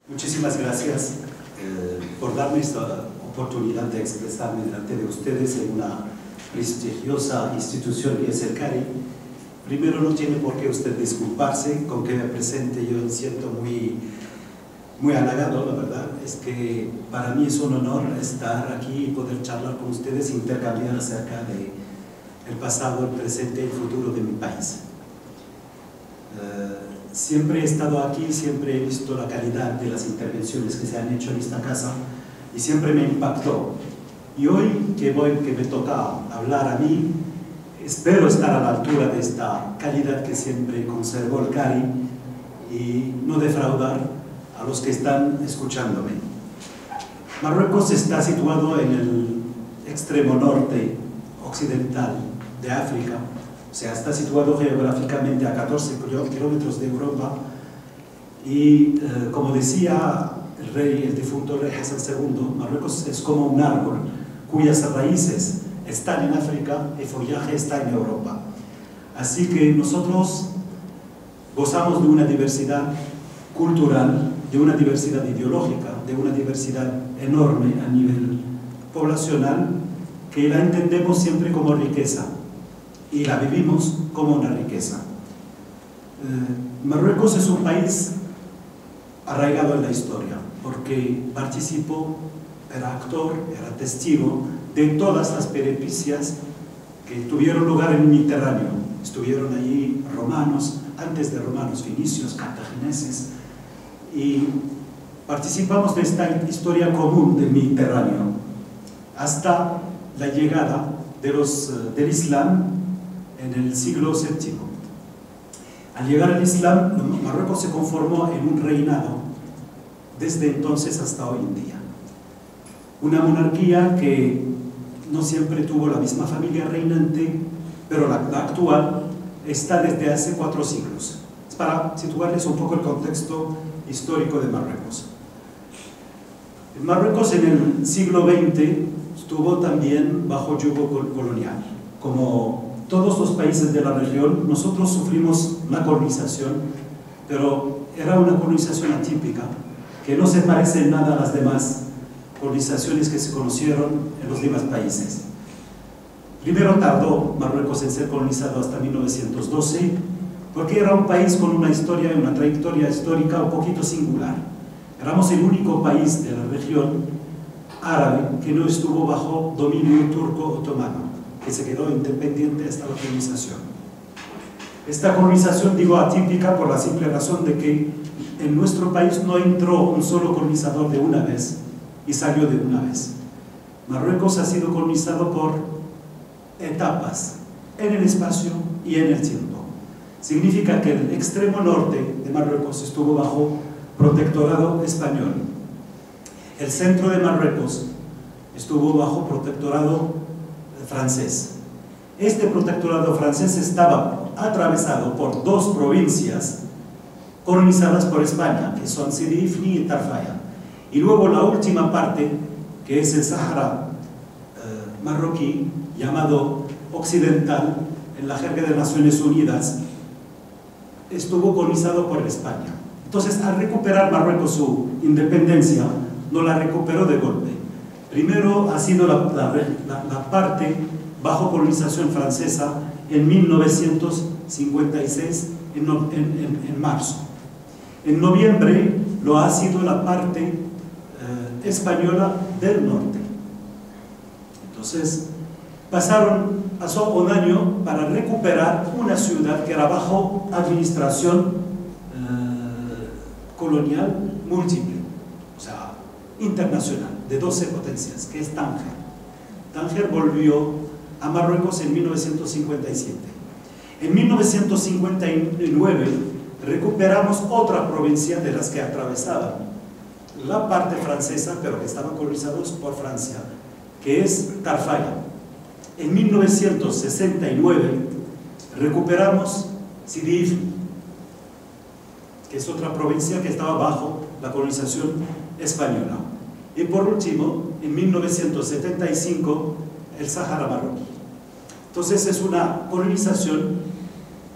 Muchísimas gracias por darme esta oportunidad de expresarme delante de ustedes en una prestigiosa institución que es el CARI. Primero, no tiene por qué usted disculparse con que me presente. Yo me siento muy halagado, la verdad. Es que para mí es un honor estar aquí y poder charlar con ustedes, intercambiar acerca del pasado, el presente y el futuro de mi país. Siempre he estado aquí, siempre he visto la calidad de las intervenciones que se han hecho en esta casa y siempre me impactó. Y hoy que me toca hablar a mí, espero estar a la altura de esta calidad que siempre conservó el CARI y no defraudar a los que están escuchándome. Marruecos está situado en el extremo norte occidental de África. O sea, está situado geográficamente a 14 kilómetros de Europa y, como decía el difunto rey Hassan II, Marruecos es como un árbol cuyas raíces están en África y el follaje está en Europa. Así que nosotros gozamos de una diversidad cultural, de una diversidad ideológica, de una diversidad enorme a nivel poblacional, que la entendemos siempre como riqueza y la vivimos como una riqueza. Marruecos es un país arraigado en la historia, porque participó, era actor, era testigo de todas las peripecias que tuvieron lugar en el Mediterráneo. Estuvieron allí romanos, antes de romanos, fenicios, cartagineses, y participamos de esta historia común del Mediterráneo hasta la llegada del Islam en el siglo VII. Al llegar al Islam, Marruecos se conformó en un reinado desde entonces hasta hoy en día. Una monarquía que no siempre tuvo la misma familia reinante, pero la actual está desde hace 4 siglos. Es para situarles un poco el contexto histórico de Marruecos. Marruecos en el siglo XX estuvo también bajo yugo colonial. Como todos los países de la región, nosotros sufrimos una colonización, pero era una colonización atípica, que no se parece en nada a las demás colonizaciones que se conocieron en los demás países. Primero tardó Marruecos en ser colonizado hasta 1912, porque era un país con una historia y una trayectoria histórica un poquito singular. Éramos el único país de la región árabe que no estuvo bajo dominio turco-otomano, que se quedó independiente hasta la colonización. Esta colonización, digo atípica, por la simple razón de que en nuestro país no entró un solo colonizador de una vez y salió de una vez. Marruecos ha sido colonizado por etapas en el espacio y en el tiempo. Significa que el extremo norte de Marruecos estuvo bajo protectorado español. El centro de Marruecos estuvo bajo protectorado francés. Este protectorado francés estaba atravesado por 2 provincias colonizadas por España, que son Sidi Ifni y Tarfaya. Y luego la última parte, que es el Sahara marroquí, llamado occidental, en la jerga de Naciones Unidas, estuvo colonizado por España. Entonces, al recuperar Marruecos su independencia, no la recuperó de golpe. Primero ha sido la parte bajo colonización francesa en 1956, en marzo. En noviembre lo ha sido la parte española del norte. Entonces, pasó un año para recuperar una ciudad que era bajo administración colonial múltiple, o sea, internacional, de 12 potencias, que es Tánger. Tánger volvió a Marruecos en 1957. En 1959 recuperamos otra provincia de las que atravesaban la parte francesa, pero que estaban colonizados por Francia, que es Tarfaya. En 1969 recuperamos Sidi Ifni, que es otra provincia que estaba bajo la colonización española. Y por último, en 1975, el Sahara marroquí. Entonces es una colonización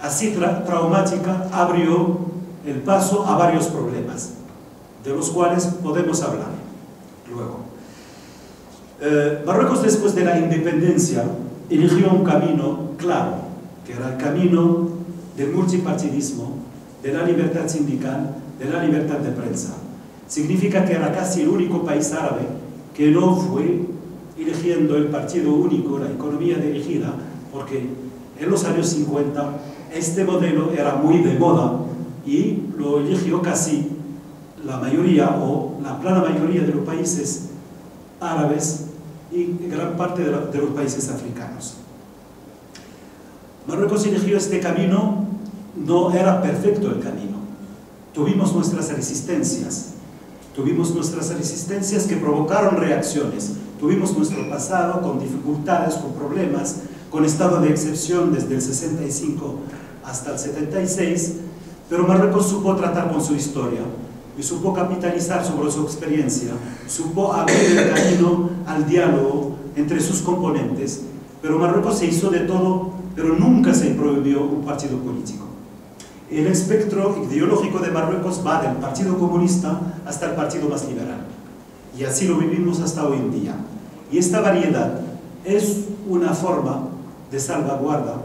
así traumática, abrió el paso a varios problemas. de los cuales podemos hablar luego. Marruecos, después de la independencia, eligió un camino claro, que era el camino del multipartidismo, de la libertad sindical, de la libertad de prensa. Significa que era casi el único país árabe que no fue eligiendo el partido único, la economía dirigida, porque en los años 50 este modelo era muy de moda y lo eligió casi la mayoría o la plena mayoría de los países árabes y gran parte de los países africanos. Marruecos eligió este camino, no era perfecto el camino. Tuvimos nuestras resistencias que provocaron reacciones. Tuvimos nuestro pasado con dificultades, con problemas, con estado de excepción desde el 65 hasta el 76, pero Marruecos supo tratar con su historia y supo capitalizar sobre su experiencia, supo abrir el camino al diálogo entre sus componentes, pero Marruecos se hizo de todo, pero nunca se prohibió un partido político. El espectro ideológico de Marruecos va del Partido Comunista hasta el partido más liberal, y así lo vivimos hasta hoy en día. Y esta variedad es una forma de salvaguarda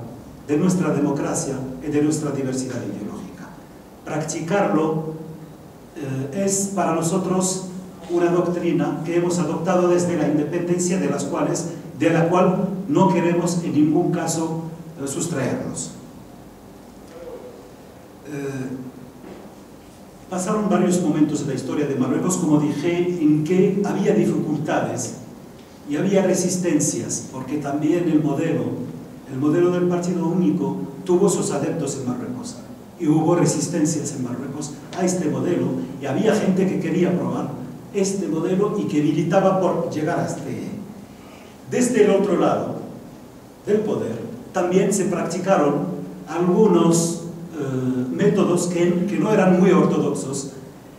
de nuestra democracia y de nuestra diversidad ideológica. Practicarlo es para nosotros una doctrina que hemos adoptado desde la independencia, de la cual no queremos en ningún caso sustraernos. Pasaron varios momentos en la historia de Marruecos, como dije, en que había dificultades y había resistencias, porque también el modelo del partido único tuvo sus adeptos en Marruecos y hubo resistencias en Marruecos a este modelo, y había gente que quería probar este modelo y que militaba por llegar a este. Desde el otro lado del poder también se practicaron algunos métodos que no eran muy ortodoxos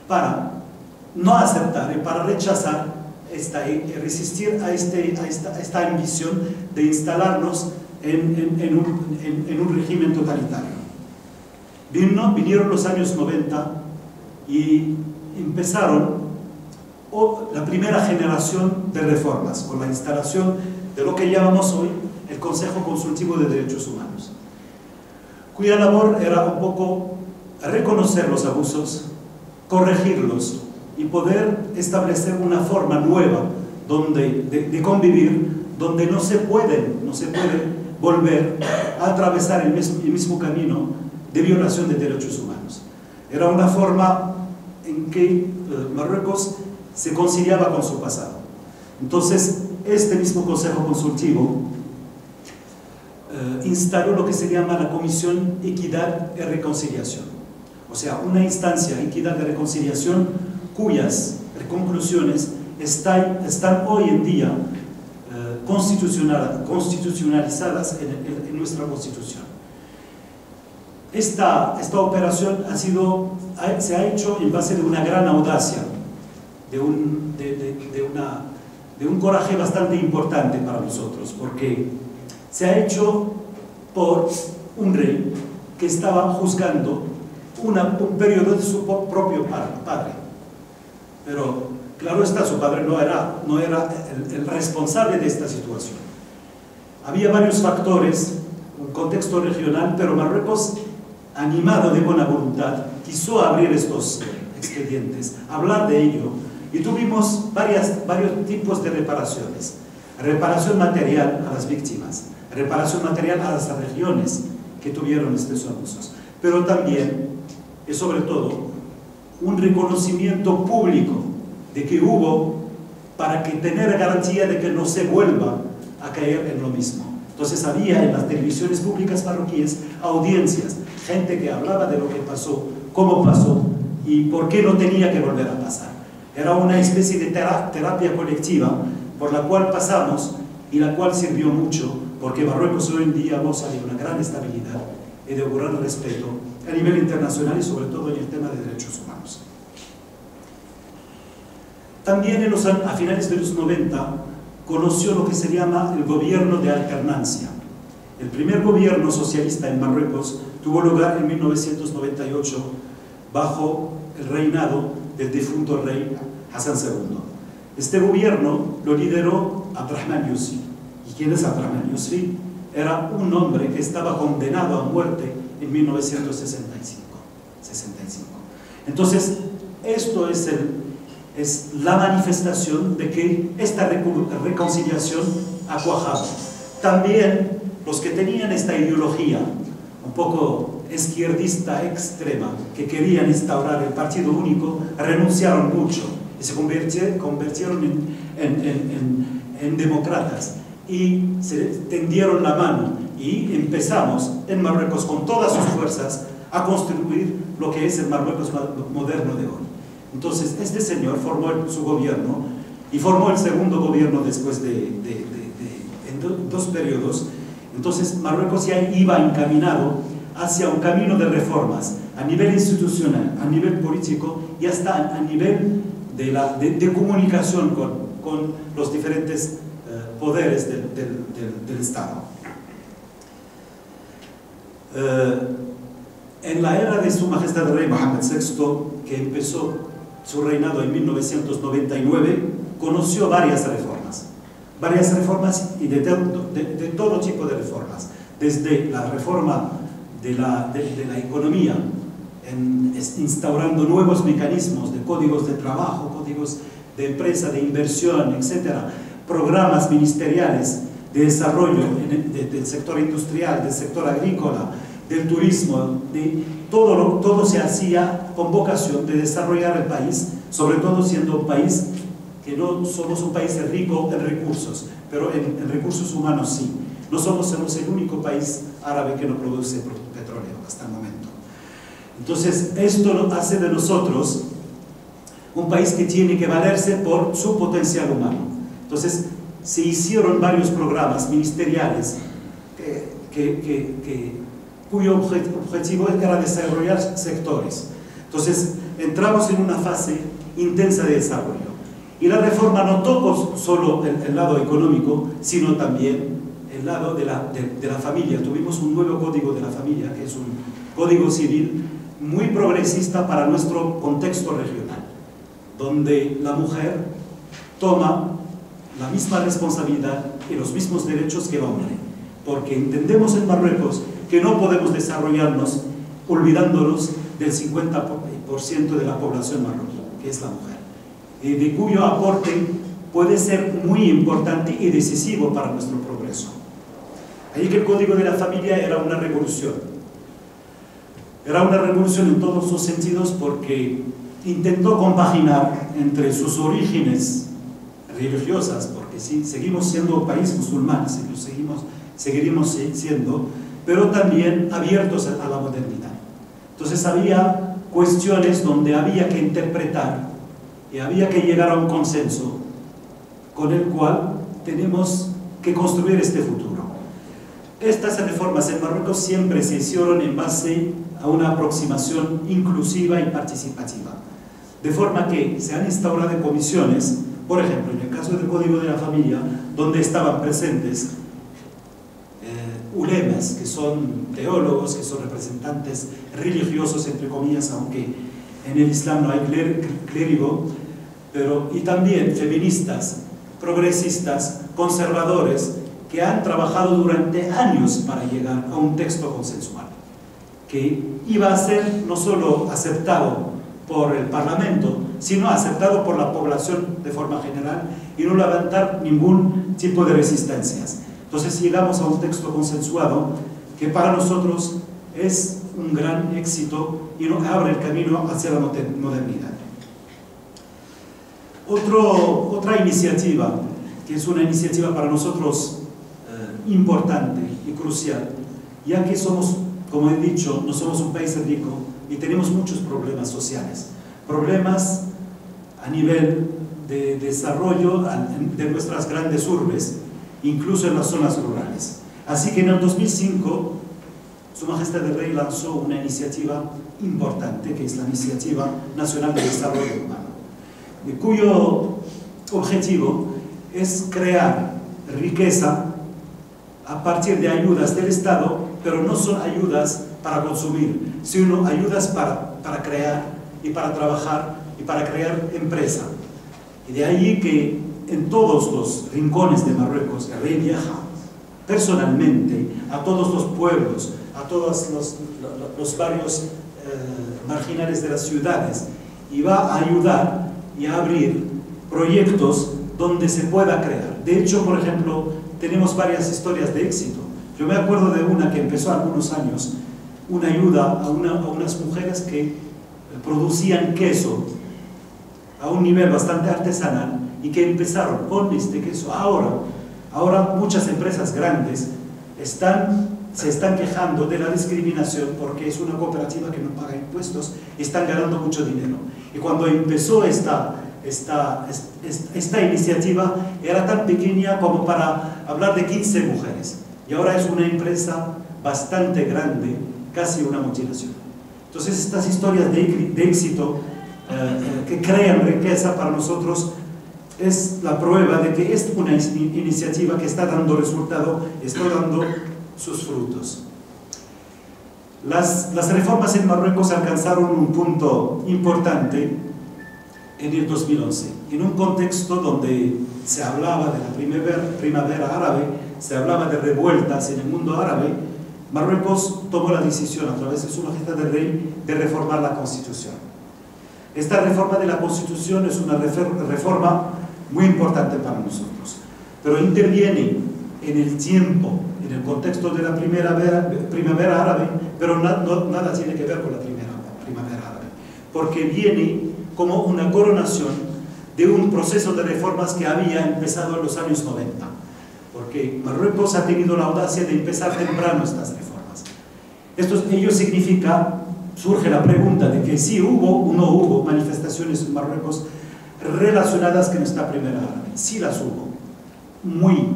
para no aceptar y para rechazar resistir a esta ambición de instalarnos en un régimen totalitario. Vinieron los años 90 y empezaron la primera generación de reformas, con la instalación de lo que llamamos hoy el Consejo Consultivo de Derechos Humanos, cuya labor era un poco reconocer los abusos, corregirlos y poder establecer una forma nueva de convivir, donde no se puede volver a atravesar el mismo camino de violación de derechos humanos. Era una forma en que Marruecos se conciliaba con su pasado. Entonces, este mismo Consejo Consultivo instaló lo que se llama la Comisión Equidad y Reconciliación, o sea, una instancia Equidad y Reconciliación cuyas conclusiones están hoy en día constitucionalizadas en nuestra Constitución. Esta operación se ha hecho en base de una gran audacia, de un coraje bastante importante para nosotros, porque se ha hecho por un rey que estaba juzgando un periodo de su propio padre. Pero claro está, su padre no era el responsable de esta situación. Había varios factores, un contexto regional, pero Marruecos, animado de buena voluntad, quiso abrir estos expedientes, hablar de ello, y tuvimos varios tipos de reparaciones. Reparación material a las víctimas, reparación material a las regiones que tuvieron estos abusos, pero también y sobre todo un reconocimiento público de que hubo, para que tener garantía de que no se vuelva a caer en lo mismo. Entonces había en las televisiones públicas marroquíes audiencias, gente que hablaba de lo que pasó, cómo pasó y por qué no tenía que volver a pasar. Era una especie de terapia colectiva por la cual pasamos y la cual sirvió mucho, porque Marruecos hoy en día goza de una gran estabilidad y de un gran respeto a nivel internacional y sobre todo en el tema de derechos humanos. También a finales de los 90 conoció lo que se llama el gobierno de alternancia. El primer gobierno socialista en Marruecos tuvo lugar en 1998 bajo el reinado del difunto rey Hassan II. Este gobierno lo lideró Abdurrahman Yusri. ¿Y quién es Abdurrahman Yusri? Era un hombre que estaba condenado a muerte en 1965. Entonces, esto es la manifestación de que esta reconciliación ha cuajado. También los que tenían esta ideología un poco izquierdista extrema, que querían instaurar el partido único, renunciaron mucho y se convirtieron en demócratas y se tendieron la mano y empezamos en Marruecos con todas sus fuerzas a construir lo que es el Marruecos moderno de hoy. Entonces este señor formó su gobierno y formó el segundo gobierno después en dos periodos. Entonces Marruecos ya iba encaminado hacia un camino de reformas a nivel institucional, a nivel político y hasta a nivel de comunicación con los diferentes poderes del Estado. En la era de Su Majestad el Rey Mohammed VI, que empezó su reinado en 1999, conoció varias reformas y de todo tipo de reformas, desde la reforma de la economía, instaurando nuevos mecanismos de códigos de trabajo, códigos de empresa, de inversión, etcétera, programas ministeriales de desarrollo del sector industrial, del sector agrícola, del turismo, todo se hacía con vocación de desarrollar el país, sobre todo siendo un país que no somos un país rico en recursos, pero en recursos humanos sí. No somos el único país árabe que no produce petróleo hasta el momento. Entonces, esto hace de nosotros un país que tiene que valerse por su potencial humano. Entonces, se hicieron varios programas ministeriales cuyo objetivo era desarrollar sectores. Entonces, entramos en una fase intensa de desarrollo. Y la reforma no tocó solo el lado económico, sino también el lado de la familia. Tuvimos un nuevo código de la familia, que es un código civil muy progresista para nuestro contexto regional, donde la mujer toma la misma responsabilidad y los mismos derechos que el hombre, porque entendemos en Marruecos que no podemos desarrollarnos olvidándonos del 50% de la población marroquí, que es la mujer, y de cuyo aporte puede ser muy importante y decisivo para nuestro progreso. Ahí que el Código de la Familia era una revolución. Era una revolución en todos los sentidos porque intentó compaginar entre sus orígenes religiosas, porque sí, seguimos siendo un país musulmán, seguiremos siendo, pero también abiertos a la modernidad. Entonces había cuestiones donde había que interpretar y había que llegar a un consenso con el cual tenemos que construir este futuro. Estas reformas en Marruecos siempre se hicieron en base a una aproximación inclusiva y participativa, de forma que se han instaurado comisiones, por ejemplo, en el caso del Código de la Familia, donde estaban presentes ulemas, que son teólogos, que son representantes religiosos, entre comillas, aunque en el Islam no hay clérigo, y también feministas, progresistas, conservadores, que han trabajado durante años para llegar a un texto consensual, que iba a ser no solo aceptado por el Parlamento, sino aceptado por la población de forma general y no levantar ningún tipo de resistencias. Entonces llegamos a un texto consensuado que para nosotros es un gran éxito y nos abre el camino hacia la modernidad. Otra iniciativa, que es una iniciativa para nosotros importante y crucial, ya que somos, como he dicho, no somos un país rico y tenemos muchos problemas sociales, problemas a nivel de desarrollo de nuestras grandes urbes, incluso en las zonas rurales. Así que en el 2005, Su Majestad el Rey lanzó una iniciativa importante, que es la Iniciativa Nacional de Desarrollo Humano, cuyo objetivo es crear riqueza a partir de ayudas del Estado, pero no son ayudas para consumir, sino ayudas para crear y para trabajar y para crear empresa. Y de ahí que en todos los rincones de Marruecos el rey viaja personalmente a todos los pueblos, a todos los barrios marginales de las ciudades, y va a ayudar y a abrir proyectos donde se pueda crear. De hecho, por ejemplo, tenemos varias historias de éxito. Yo me acuerdo de una que empezó hace algunos años, una ayuda a unas mujeres que producían queso a un nivel bastante artesanal y que empezaron con este queso. Ahora muchas empresas grandes se están quejando de la discriminación porque es una cooperativa que no paga impuestos y están ganando mucho dinero. Y cuando empezó esta iniciativa era tan pequeña como para hablar de 15 mujeres. Y ahora es una empresa bastante grande, casi una multinacional. Entonces estas historias de éxito que crean riqueza para nosotros es la prueba de que es una iniciativa que está dando resultado, está dando sus frutos. Las reformas en Marruecos alcanzaron un punto importante en el 2011, en un contexto donde se hablaba de la primavera árabe, se hablaba de revueltas en el mundo árabe. Marruecos tomó la decisión a través de su majestad del rey de reformar la Constitución. Esta reforma de la Constitución es una reforma muy importante para nosotros, pero interviene en el tiempo, en el contexto de la primavera árabe, pero nada tiene que ver con la primavera árabe, porque viene como una coronación de un proceso de reformas que había empezado en los años 90, porque Marruecos ha tenido la audacia de empezar temprano estas reformas. Ello significa, surge la pregunta de que si hubo o no hubo manifestaciones en Marruecos relacionadas con esta primavera árabe. Sí las hubo, muy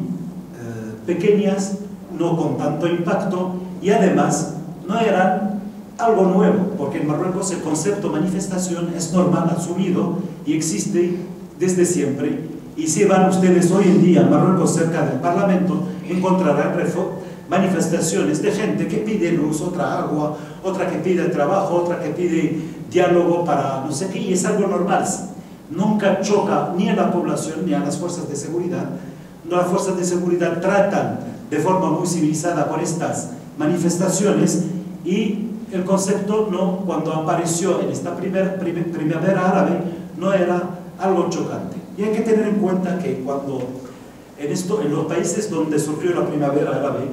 pequeñas, no con tanto impacto, y además no eran algo nuevo, porque en Marruecos el concepto manifestación es normal, asumido y existe desde siempre. Y si van ustedes hoy en día a Marruecos cerca del Parlamento, encontrarán manifestaciones de gente que pide luz, otra agua, otra que pide trabajo, otra que pide diálogo para no sé qué, y es algo normal. Nunca choca ni a la población ni a las fuerzas de seguridad. Las fuerzas de seguridad tratan de forma muy civilizada con estas manifestaciones, y el concepto cuando apareció en esta primavera árabe no era algo chocante. Y hay que tener en cuenta que cuando en los países donde surgió la primavera árabe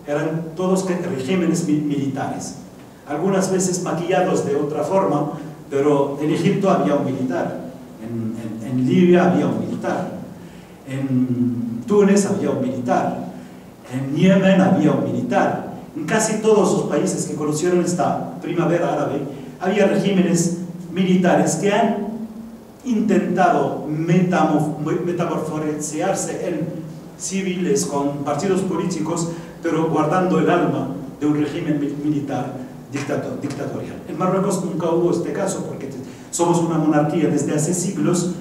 eran todos regímenes militares, algunas veces maquillados de otra forma, pero en Egipto había un militar, en Libia había un militar, en Túnez había un militar, en Yemen había un militar. En casi todos los países que conocieron esta primavera árabe había regímenes militares que han intentado metamorfosearse en civiles con partidos políticos, pero guardando el alma de un régimen militar dictatorial. En Marruecos nunca hubo este caso, porque somos una monarquía desde hace siglos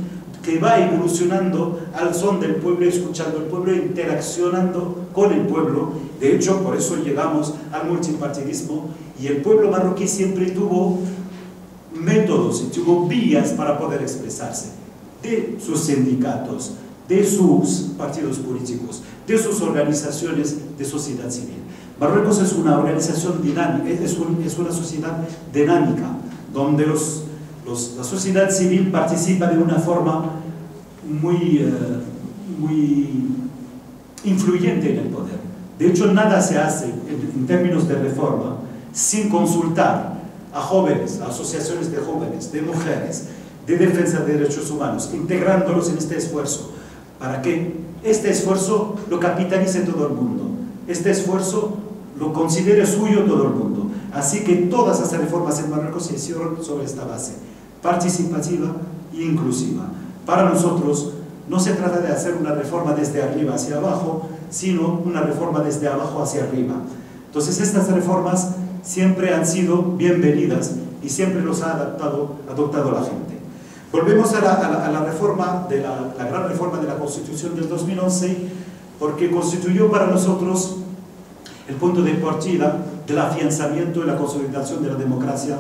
que va evolucionando al son del pueblo, escuchando al pueblo, interaccionando con el pueblo. De hecho, por eso llegamos al multipartidismo, y el pueblo marroquí siempre tuvo métodos y tuvo vías para poder expresarse, de sus sindicatos, de sus partidos políticos, de sus organizaciones de sociedad civil. Marruecos es una organización dinámica, es una sociedad dinámica, donde la sociedad civil participa de una forma muy influyente en el poder. De hecho, nada se hace en términos de reforma sin consultar a jóvenes, a asociaciones de jóvenes, de mujeres, de defensa de derechos humanos, integrándolos en este esfuerzo, para que este esfuerzo lo capitalice todo el mundo, este esfuerzo lo considere suyo todo el mundo. Así que todas las reformas en Marruecos se hicieron sobre esta base, participativa e inclusiva. Para nosotros no se trata de hacer una reforma desde arriba hacia abajo, sino una reforma desde abajo hacia arriba. Entonces estas reformas siempre han sido bienvenidas y siempre los ha adoptado la gente. Volvemos a la reforma, la gran reforma de la Constitución del 2011, porque constituyó para nosotros el punto de partida del afianzamiento y la consolidación de la democracia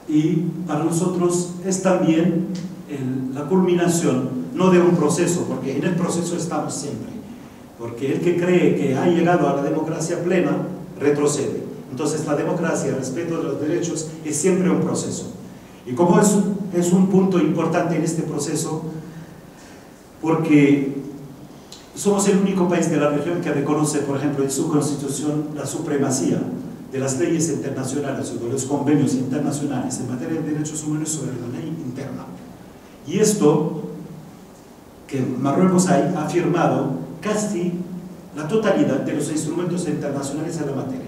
y para nosotros es también la culminación, no de un proceso, porque en el proceso estamos siempre, porque el que cree que ha llegado a la democracia plena, retrocede. Entonces la democracia, el respeto de los derechos, es siempre un proceso. Y como es un punto importante en este proceso, porque somos el único país de la región que reconoce, por ejemplo, en su constitución la supremacía de las leyes internacionales o de los convenios internacionales en materia de derechos humanos sobre la ley interna. Y esto, que Marruecos ha firmado casi la totalidad de los instrumentos internacionales en la materia.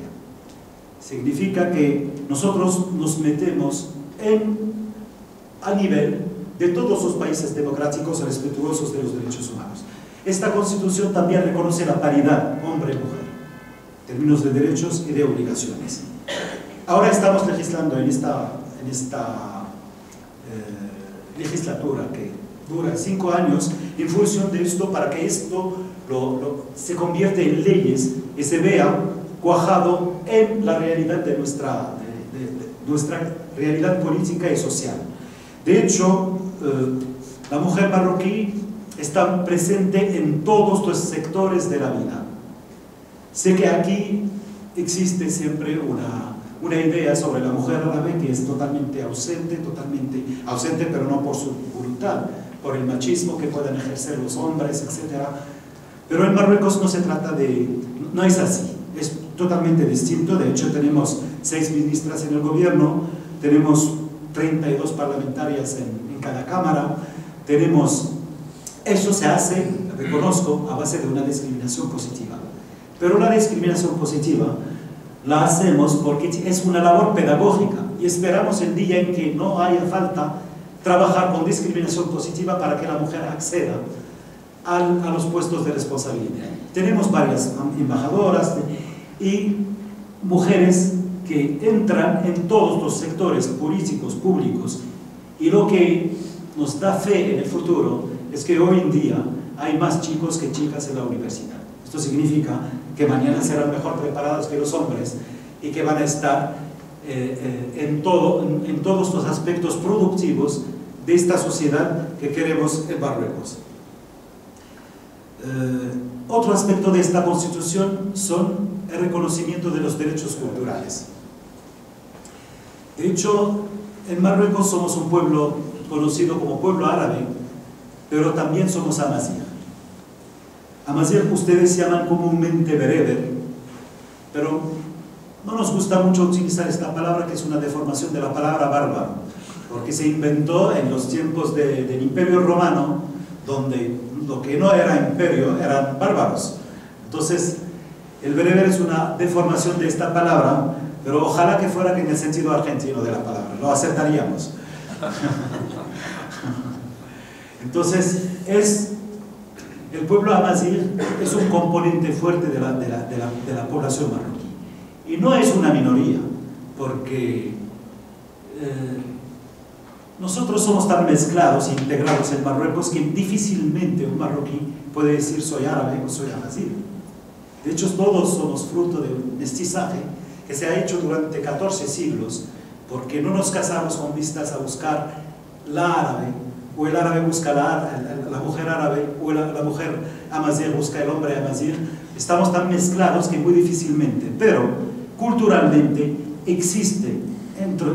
Significa que nosotros nos metemos a nivel de todos los países democráticos respetuosos de los derechos humanos. Esta Constitución también reconoce la paridad hombre-mujer, en términos de derechos y de obligaciones. Ahora estamos legislando en esta legislatura que dura 5 años en función de esto, para que esto se convierta en leyes y se vea cuajado en la realidad de nuestra realidad política y social. De hecho, la mujer marroquí está presente en todos los sectores de la vida. Sé que aquí existe siempre una idea sobre la mujer árabe que es totalmente ausente, pero no por su voluntad, por el machismo que puedan ejercer los hombres, etc. Pero en Marruecos no se trata no es así, es totalmente distinto. De hecho, tenemos 6 ministras en el gobierno, tenemos 32 parlamentarias en cada cámara, eso se hace, reconozco, a base de una discriminación positiva. Pero la discriminación positiva la hacemos porque es una labor pedagógica y esperamos el día en que no haya falta trabajar con discriminación positiva para que la mujer acceda a los puestos de responsabilidad. Tenemos varias embajadoras y mujeres que entran en todos los sectores políticos, públicos, y lo que nos da fe en el futuro es que hoy en día hay más chicos que chicas en la universidad. Esto significa que mañana serán mejor preparados que los hombres y que van a estar en todos los aspectos productivos de esta sociedad que queremos en Marruecos. Otro aspecto de esta Constitución son el reconocimiento de los derechos culturales. De hecho, en Marruecos somos un pueblo conocido como pueblo árabe, pero también somos amazigh. Amazigh ustedes llaman comúnmente bereber, pero no nos gusta mucho utilizar esta palabra, que es una deformación de la palabra bárbaro, porque se inventó en los tiempos del Imperio Romano, donde lo que no era imperio eran bárbaros. Entonces, el bereber es una deformación de esta palabra, pero ojalá que fuera en el sentido argentino de la palabra, lo aceptaríamos. Entonces, el pueblo amazigh es un componente fuerte de la población marroquí. Y no es una minoría, porque nosotros somos tan mezclados e integrados en Marruecos que difícilmente un marroquí puede decir soy árabe o soy amazigh. De hecho, todos somos fruto de un mestizaje que se ha hecho durante 14 siglos, porque no nos casamos con vistas a buscar la árabe, o el árabe busca la mujer árabe, o la mujer amazigh busca el hombre amazigh. Estamos tan mezclados que muy difícilmente, pero culturalmente existe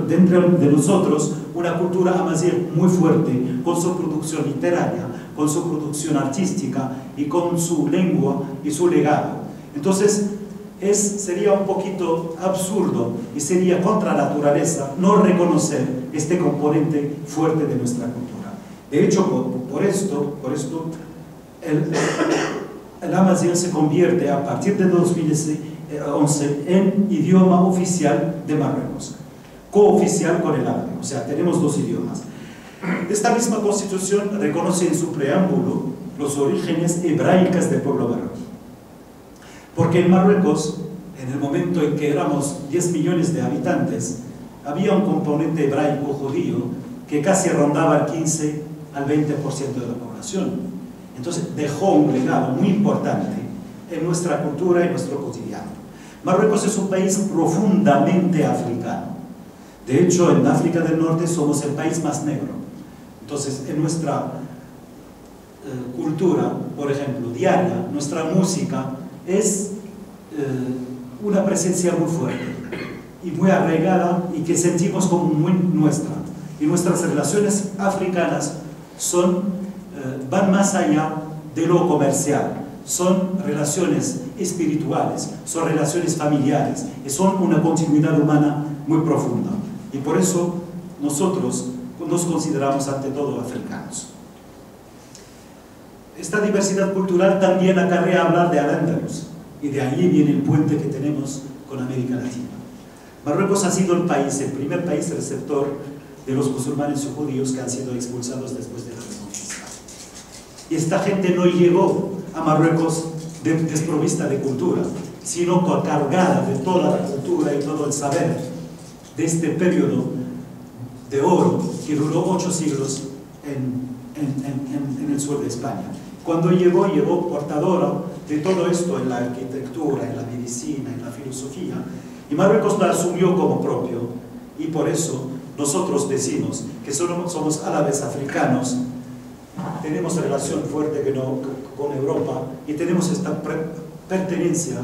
dentro de nosotros una cultura amazigh muy fuerte, con su producción literaria, con su producción artística y con su lengua y su legado. Entonces, sería un poquito absurdo y sería contra la naturaleza no reconocer este componente fuerte de nuestra cultura. De hecho, por esto el amazigh se convierte a partir de 2011 en idioma oficial de Marruecos, cooficial con el árabe, o sea, tenemos 2 idiomas. Esta misma Constitución reconoce en su preámbulo los orígenes hebraicos del pueblo marroquí. Porque en Marruecos, en el momento en que éramos 10 millones de habitantes, había un componente hebraico judío que casi rondaba el 15 al 20% de la población. Entonces dejó un legado muy importante en nuestra cultura y nuestro cotidiano. Marruecos es un país profundamente africano. De hecho, en África del Norte somos el país más negro. Entonces, en nuestra cultura, por ejemplo, diaria, nuestra música es una presencia muy fuerte y muy arraigada y que sentimos como muy nuestra. Y nuestras relaciones africanas van más allá de lo comercial. Son relaciones espirituales, son relaciones familiares, y son una continuidad humana muy profunda. Y por eso nosotros nos consideramos ante todo africanos. Esta diversidad cultural también acarrea hablar de Al-Ándalus, y de ahí viene el puente que tenemos con América Latina. Marruecos ha sido el primer país receptor de los musulmanes y judíos que han sido expulsados después de la Reconquista. Y esta gente no llegó a Marruecos desprovista de cultura, sino cargada de toda la cultura y todo el saber de este periodo de oro que duró 8 siglos en el sur de España. Cuando llegó portadora de todo esto en la arquitectura, en la medicina, en la filosofía, y Marruecos lo asumió como propio, y por eso nosotros decimos que somos árabes africanos, tenemos relación fuerte con Europa y tenemos esta pertenencia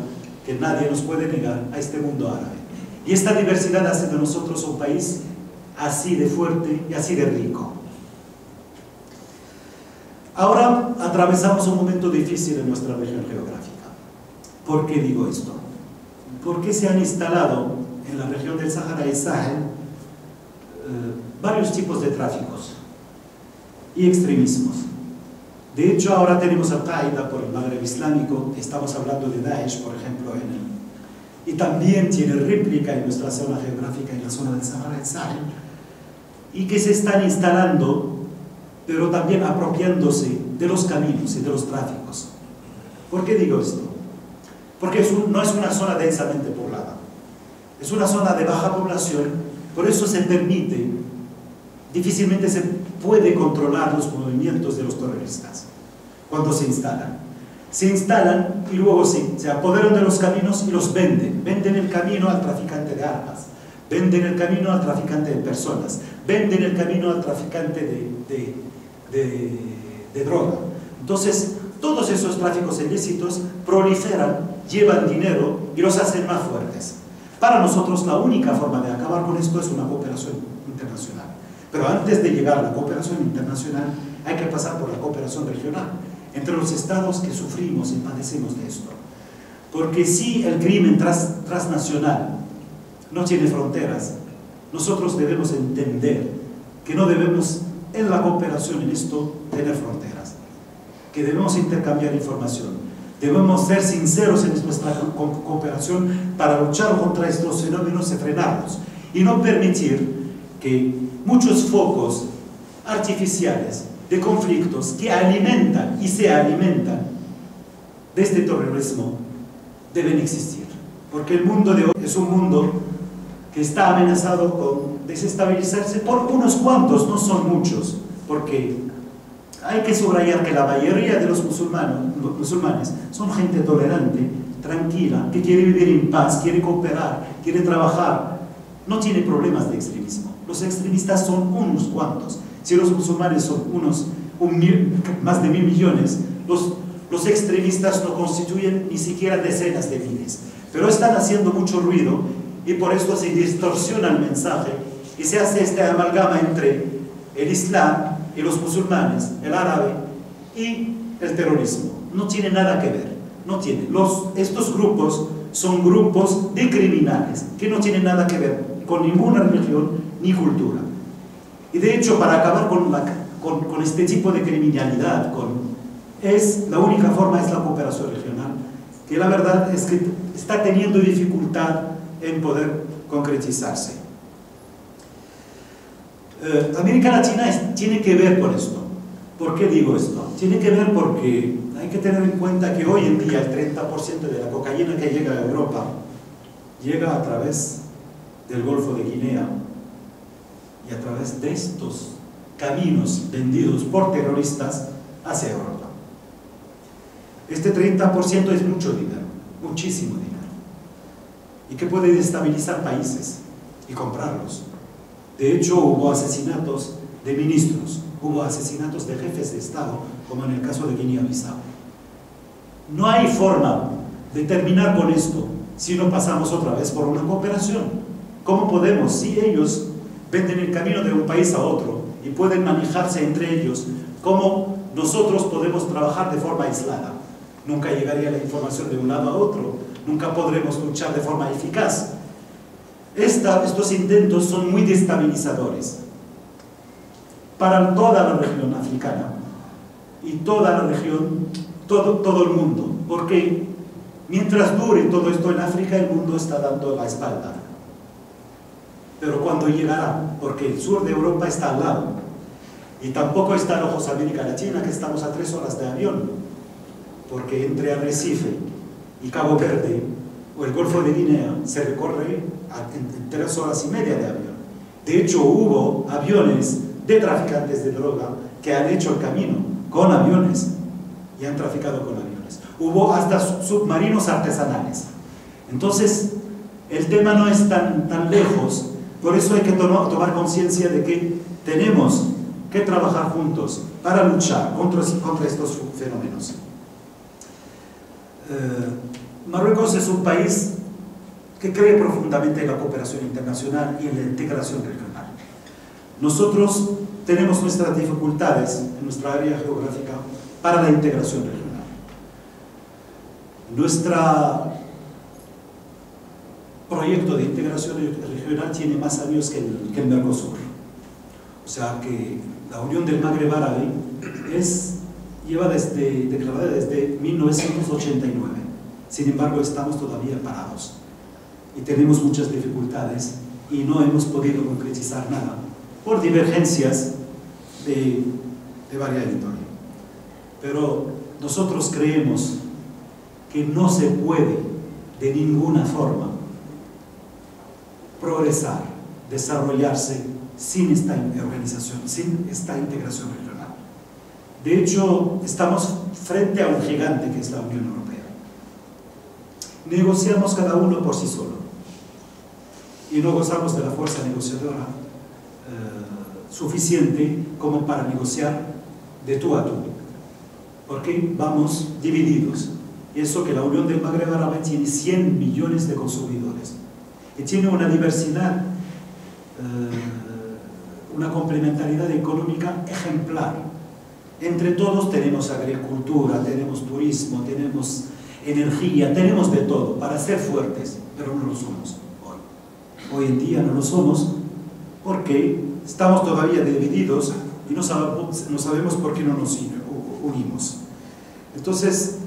que nadie nos puede negar a este mundo árabe. Y esta diversidad hace de nosotros un país así de fuerte y así de rico. Ahora atravesamos un momento difícil en nuestra región geográfica. ¿Por qué digo esto? Porque se han instalado en la región del Sahara y Sahel varios tipos de tráficos y extremismos. De hecho, ahora tenemos Al-Qaeda por el Magreb Islámico, estamos hablando de Daesh, por ejemplo, y también tiene réplica en nuestra zona geográfica, en la zona del Sahara y Sahel, y que se están instalando, pero también apropiándose de los caminos y de los tráficos. ¿Por qué digo esto? Porque no es una zona densamente poblada, es una zona de baja población, por eso se permite, difícilmente se puede controlar los movimientos de los terroristas cuando se instalan. Se instalan y luego se apoderan de los caminos y los venden. Venden el camino al traficante de armas, venden el camino al traficante de personas, venden el camino al traficante de droga. Entonces, todos esos tráficos ilícitos proliferan, llevan dinero y los hacen más fuertes. Para nosotros la única forma de acabar con esto es una cooperación internacional. Pero antes de llegar a la cooperación internacional hay que pasar por la cooperación regional entre los estados que sufrimos y padecemos de esto. Porque si el crimen transnacional no tiene fronteras, nosotros debemos entender que no debemos en la cooperación en esto tener fronteras, que debemos intercambiar información, debemos ser sinceros en nuestra cooperación para luchar contra estos fenómenos y frenarlos, y no permitir que muchos focos artificiales de conflictos que alimentan y se alimentan de este terrorismo deben existir, porque el mundo de hoy es un mundo que está amenazado con desestabilizarse por unos cuantos, no son muchos, porque hay que subrayar que la mayoría de los musulmanes son gente tolerante, tranquila, que quiere vivir en paz, quiere cooperar, quiere trabajar, no tiene problemas de extremismo. Los extremistas son unos cuantos. Si los musulmanes son más de 1.000 millones, los extremistas no constituyen ni siquiera decenas de miles, pero están haciendo mucho ruido y por esto se distorsiona el mensaje y se hace esta amalgama entre el Islam y los musulmanes, el árabe y el terrorismo. No tiene nada que ver, no tiene. Estos grupos son grupos de criminales que no tienen nada que ver con ninguna religión ni cultura. Y de hecho, para acabar con este tipo de criminalidad, la única forma es la cooperación regional, que la verdad es que está teniendo dificultad en poder concretizarse. América Latina tiene que ver con esto. ¿Por qué digo esto? Tiene que ver porque hay que tener en cuenta que hoy en día el 30% de la cocaína que llega a Europa llega a través del Golfo de Guinea y a través de estos caminos vendidos por terroristas hacia Europa. Este 30% es mucho dinero, muchísimo dinero, y que puede destabilizar países y comprarlos. De hecho, hubo asesinatos de ministros, hubo asesinatos de jefes de Estado, como en el caso de Guinea-Bissau. No hay forma de terminar con esto si no pasamos otra vez por una cooperación. ¿Cómo podemos, si ellos venden el camino de un país a otro y pueden manejarse entre ellos, cómo nosotros podemos trabajar de forma aislada? Nunca llegaría la información de un lado a otro, nunca podremos luchar de forma eficaz. Estos intentos son muy destabilizadores para toda la región africana y toda la región, todo el mundo, porque mientras dure todo esto en África, el mundo está dando la espalda. Pero cuando llegará, porque el sur de Europa está al lado, y tampoco está lejos América Latina, que estamos a 3 horas de avión, porque entre Arrecife y Cabo Verde o el Golfo de Guinea se recorre en 3 horas y media de avión. De hecho, hubo aviones de traficantes de droga que han hecho el camino con aviones y han traficado con aviones. Hubo hasta submarinos artesanales. Entonces, el tema no es tan lejos. Por eso hay que tomar conciencia de que tenemos que trabajar juntos para luchar contra estos fenómenos. Marruecos es un país que cree profundamente en la cooperación internacional y en la integración regional. Nosotros tenemos nuestras dificultades en nuestra área geográfica para la integración regional. Nuestro proyecto de integración regional tiene más años que el Mercosur. O sea que la Unión del Magreb Árabe lleva declarada desde 1989. Sin embargo, estamos todavía parados y tenemos muchas dificultades y no hemos podido concretizar nada por divergencias de varias índole. Pero nosotros creemos que no se puede de ninguna forma progresar, desarrollarse sin esta organización, sin esta integración regional. De hecho, estamos frente a un gigante que es la Unión Europea. Negociamos cada uno por sí solo y no gozamos de la fuerza negociadora suficiente como para negociar de tú a tú, porque vamos divididos. Y eso que la Unión del Magreb Árabe tiene 100 millones de consumidores y tiene una diversidad, una complementariedad económica ejemplar. Entre todos tenemos agricultura, tenemos turismo, tenemos energía, tenemos de todo para ser fuertes, pero no lo somos hoy. Hoy en día no lo somos porque estamos todavía divididos y no sabemos por qué no nos unimos. Entonces,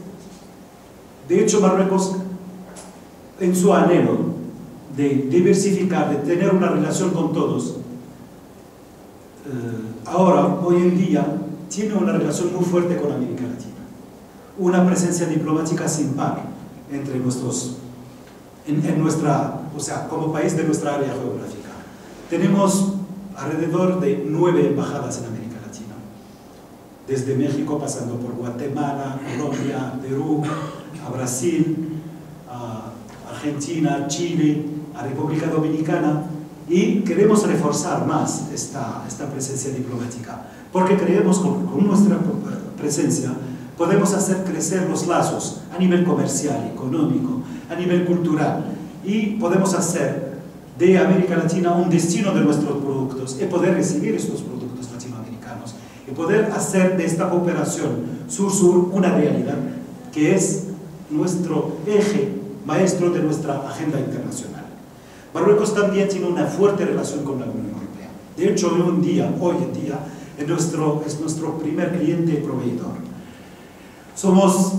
de hecho, Marruecos, en su anhelo de diversificar, de tener una relación con todos, ahora, hoy en día, tiene una relación muy fuerte con América Latina. Una presencia diplomática sin par entre o sea, como país de nuestra área geográfica. Tenemos alrededor de 9 embajadas en América Latina, desde México, pasando por Guatemala, Colombia, Perú, a Brasil, a Argentina, Chile, a República Dominicana, y queremos reforzar más esta presencia diplomática, porque creemos que con nuestra presencia podemos hacer crecer los lazos a nivel comercial, económico, a nivel cultural, y podemos hacer de América Latina un destino de nuestros productos y poder recibir estos productos latinoamericanos y poder hacer de esta cooperación sur-sur una realidad que es nuestro eje maestro de nuestra agenda internacional. Marruecos también tiene una fuerte relación con la Unión Europea. De hecho, hoy en día es nuestro primer cliente y proveedor. Somos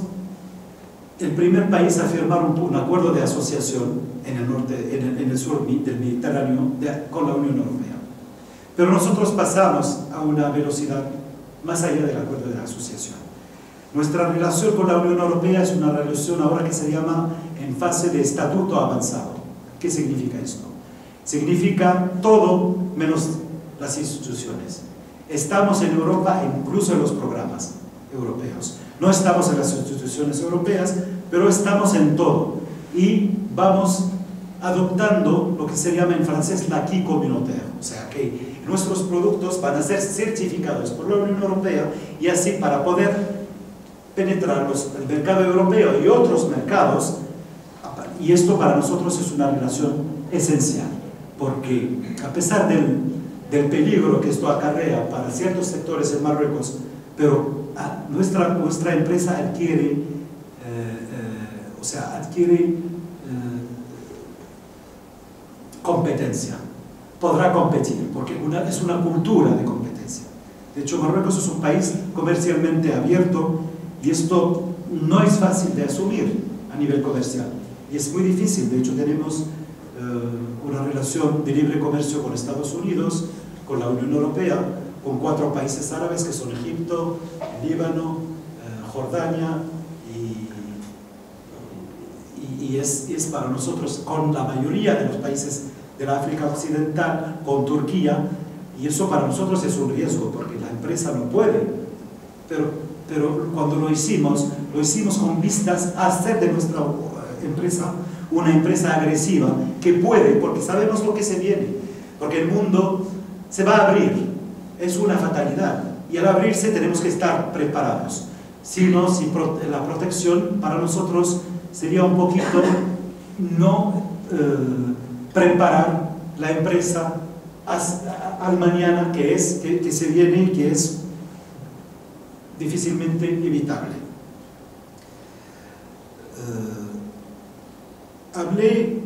el primer país a firmar un acuerdo de asociación en el sur del Mediterráneo con la Unión Europea. Pero nosotros pasamos a una velocidad más allá del acuerdo de asociación. Nuestra relación con la Unión Europea es una relación ahora que se llama en fase de estatuto avanzado. ¿Qué significa esto? Significa todo menos las instituciones. Estamos en Europa incluso en los programas europeos. No estamos en las instituciones europeas, pero estamos en todo y vamos adoptando lo que se llama en francés l'acquis communautaire, o sea que nuestros productos van a ser certificados por la Unión Europea y así para poder penetrar el mercado europeo y otros mercados, y esto para nosotros es una relación esencial, porque a pesar del peligro que esto acarrea para ciertos sectores en Marruecos, pero nuestra empresa adquiere competencia, podrá competir, porque es una cultura de competencia. De hecho, Marruecos es un país comercialmente abierto y esto no es fácil de asumir a nivel comercial. Y es muy difícil. De hecho, tenemos una relación de libre comercio con Estados Unidos, con la Unión Europea, con 4 países árabes que son Egipto, Líbano, Jordania y es para nosotros con la mayoría de los países de la África Occidental, con Turquía, y eso para nosotros es un riesgo porque la empresa no puede, pero cuando lo hicimos con vistas a hacer de nuestra empresa una empresa agresiva que puede, porque sabemos lo que se viene, porque el mundo se va a abrir, es una fatalidad, y al abrirse tenemos que estar preparados. Si no, la protección para nosotros sería un poquito no preparar la empresa al mañana que se viene y que es difícilmente evitable. Hablé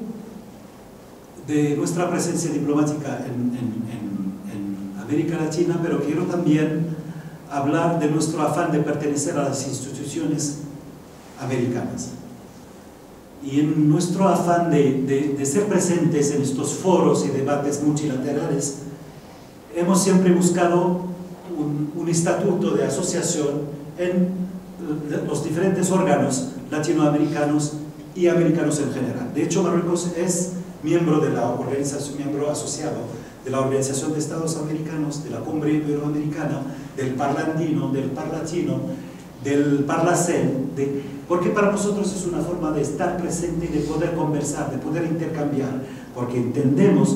de nuestra presencia diplomática en América Latina, pero quiero también hablar de nuestro afán de pertenecer a las instituciones americanas. Y en nuestro afán de ser presentes en estos foros y debates multilaterales, hemos siempre buscado un estatuto de asociación en los diferentes órganos latinoamericanos y americanos en general. De hecho, Marruecos es miembro de la organización, miembro asociado de la Organización de Estados Americanos, de la Cumbre Iberoamericana, del Parlandino, del Parlatino, del Parlacen, porque para nosotros es una forma de estar presente y de poder conversar, de poder intercambiar, porque entendemos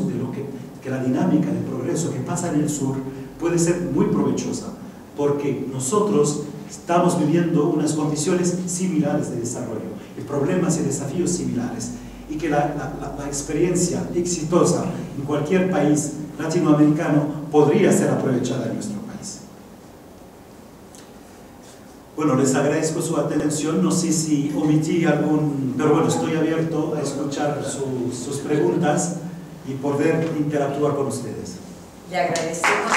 que la dinámica de progreso que pasa en el sur puede ser muy provechosa, porque nosotros estamos viviendo unas condiciones similares de desarrollo, y problemas y desafíos similares, y que la experiencia exitosa en cualquier país latinoamericano podría ser aprovechada en nuestro país. Bueno, les agradezco su atención, no sé si omití algún, pero bueno, estoy abierto a escuchar sus preguntas y poder interactuar con ustedes. Le agradecemos.